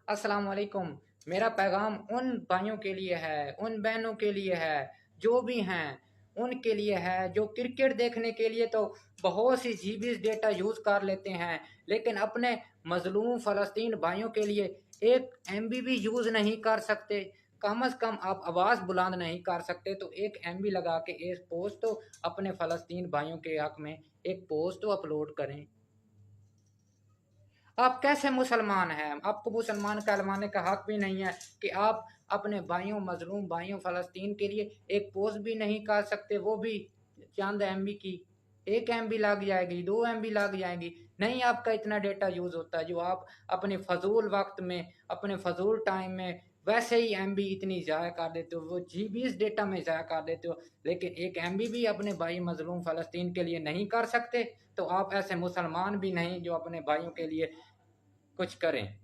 अस्सलाम वालेकुम। मेरा पैगाम उन भाइयों के लिए है, उन बहनों के लिए है, जो भी हैं उनके लिए है, जो क्रिकेट देखने के लिए तो बहुत सी जीबी डेटा यूज़ कर लेते हैं, लेकिन अपने मजलूम फ़लस्तीन भाइयों के लिए 1 MB भी यूज़ नहीं कर सकते। कम अज़ कम आप आवाज़ बुलंद नहीं कर सकते तो 1 MB लगा के एक पोस्ट तो अपने फ़लस्तीन भाइयों के हक़ में एक पोस्ट तो अपलोड करें। आप कैसे मुसलमान हैं? आपको मुसलमान कहलवाने का हक भी नहीं है कि आप अपने भाइयों, मजलूम भाइयों फ़लस्तीन के लिए एक पोस्ट भी नहीं कर सकते, वो भी चंद MB की। 1 MB लग जाएगी, 2 MB लग जाएंगी। नहीं आपका इतना डेटा यूज़ होता है जो आप अपने फजूल वक्त में, अपने फजूल टाइम में वैसे ही MB इतनी ज़ाया कर देते हो, वो जीबीज़ डेटा में ज़ाया कर देते हो, लेकिन 1 MB भी अपने भाई मजलूम फ़लस्तीन के लिए नहीं कर सकते। तो आप ऐसे मुसलमान भी नहीं जो अपने भाइयों के लिए कुछ करें।